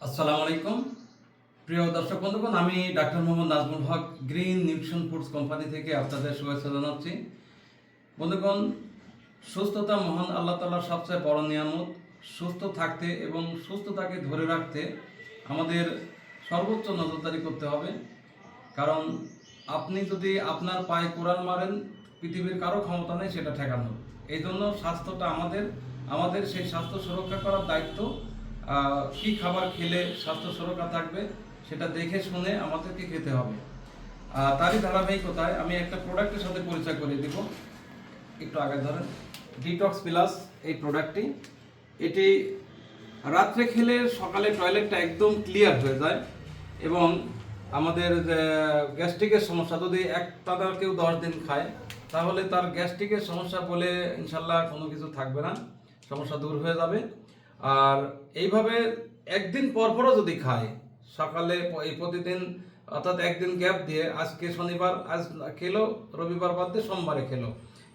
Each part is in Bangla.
আসসালামু আলাইকুম প্রিয় দর্শক বন্ধুগণ, আমি ডাক্তার মোহাম্মদ নাজমুল হক গ্রিন নিউট্রিশন ফুডস কোম্পানি থেকে আপনাদের শুভেচ্ছা জানাচ্ছি। বন্ধুগণ, সুস্থতা মহান আল্লাহ তাআলার সবচেয়ে বড় নিয়ামত। সুস্থ থাকতে এবং সুস্থতাকে ধরে রাখতে আমাদের সর্বোচ্চ নজরদারি করতে হবে। কারণ আপনি যদি আপনার পায়ে কোড়াল মারেন, পৃথিবীর কারো ক্ষমতা নেই সেটা ঠেকানোর। এই জন্য স্বাস্থ্যটা আমাদের সেই স্বাস্থ্য সুরক্ষা করার দায়িত্ব। কি খাবার খেলে স্বাস্থ্য সুরক্ষা থাকবে সেটা দেখে শুনে আমাদেরকে খেতে হবে। তারই ধারাবাহিকতায় আমি একটা প্রোডাক্টের সাথে পরিচয় করিয়ে দিব। একটু আগে ধরেন, ডিটক্স প্লাস এই প্রোডাক্টটি। এটি রাত্রে খেলে সকালে টয়লেটটা একদম ক্লিয়ার হয়ে যায় এবং আমাদের গ্যাস্ট্রিকের সমস্যা, যদি একটানা কেউ 10 দিন খায় তাহলে তার গ্যাস্ট্রিকের সমস্যা বলে ইনশাল্লাহ কোনো কিছু থাকবে না, সমস্যা দূর হয়ে যাবে। আর এইভাবে একদিন পরপরও যদি খায়, সকালে এই প্রতিদিন অর্থাৎ একদিন গ্যাপ দিয়ে, আজকে শনিবার আজ খেলো, রবিবার বাদ দিয়ে সোমবারে খেলো,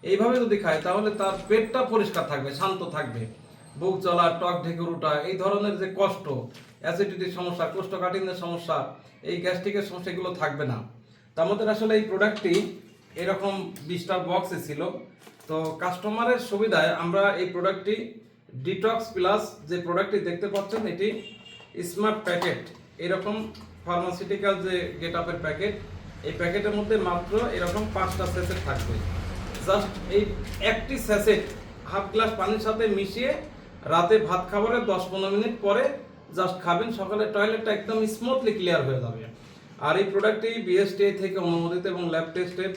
এইভাবে যদি খায় তাহলে তার পেটটা পরিষ্কার থাকবে, শান্ত থাকবে। বুক জ্বলা, টক ঢেকুর ওঠা, এই ধরনের যে কষ্ট, অ্যাসিডিটির সমস্যা, কোষ্ঠকাঠিন্যের সমস্যা, এই গ্যাস্ট্রিকের সমস্যা, এগুলো থাকবে না। তো আমাদের আসলে এই প্রোডাক্টটি এরকম 20টা বক্সে ছিল। তো কাস্টমারের সুবিধায় আমরা এই প্রোডাক্টটি ডিটক্স প্লাস যে প্রোডাক্টটি দেখতে পাচ্ছেন, এটি স্মার্ট প্যাকেট, এরকম ফার্মাসিউটিক্যাল যে গেট আপের প্যাকেট, এই প্যাকেটের মধ্যে মাত্র এরকম 5টা স্যাচেট থাকবে। জাস্ট এই একটি স্যাচেট হাফ গ্লাস পানির সাথে মিশিয়ে রাতে ভাত খাবারের 10-15 মিনিট পরে জাস্ট খাবেন, সকালে টয়লেটটা একদম স্মুথলি ক্লিয়ার হয়ে যাবে। আর এই প্রোডাক্টটি বিএসটিআই থেকে অনুমোদিত এবং ল্যাব টেস্টেড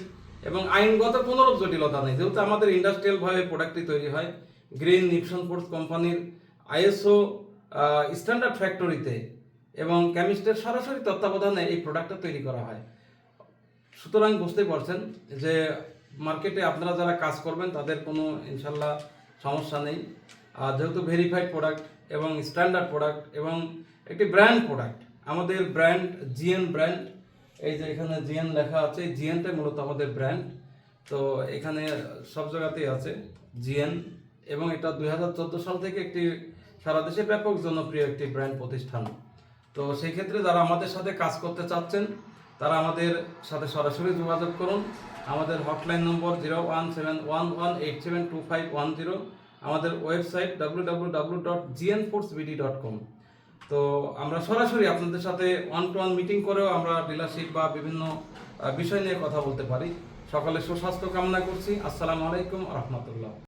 এবং আইনগত কোনো জটিলতা নেই, যেহেতু আমাদের ইন্ডাস্ট্রিয়ালভাবে প্রোডাক্টটি তৈরি হয় গ্রিন নিউট্রিশন ফুডস কোম্পানির আইএসও স্ট্যান্ডার্ড ফ্যাক্টরিতে এবং কেমিস্টের সরাসরি তত্ত্বাবধানে এই প্রোডাক্টটা তৈরি করা হয়। সুতরাং বুঝতে পারছেন যে মার্কেটে আপনারা যারা কাজ করবেন তাদের কোনো ইনশাল্লাহ সমস্যা নেই। আর যেহেতু ভেরিফাইড প্রোডাক্ট এবং স্ট্যান্ডার্ড প্রোডাক্ট এবং একটি ব্র্যান্ড প্রোডাক্ট, আমাদের ব্র্যান্ড জিএন ব্র্যান্ড, এই যে এখানে জিএন লেখা আছে, এই জিএনটাই মূলত আমাদের ব্র্যান্ড। তো এখানে সব জায়গাতেই আছে জিএন, এবং এটা 2014 সাল থেকে একটি সারা দেশে ব্যাপক জনপ্রিয় একটি ব্র্যান্ড প্রতিষ্ঠান। তো সেই ক্ষেত্রে যারা আমাদের সাথে কাজ করতে চাচ্ছেন তারা আমাদের সাথে সরাসরি যোগাযোগ করুন। আমাদের হটলাইন নম্বর 017118725110, আমাদের ওয়েবসাইট www.gnfoodsbd.com। তো আমরা সরাসরি আপনাদের সাথে 1-to-1 মিটিং করেও আমরা ডিলারশিপ বা বিভিন্ন বিষয় নিয়ে কথা বলতে পারি। সকলে সুস্বাস্থ্য কামনা করছি। আসসালামু আলাইকুম রহমতুল্লাহ।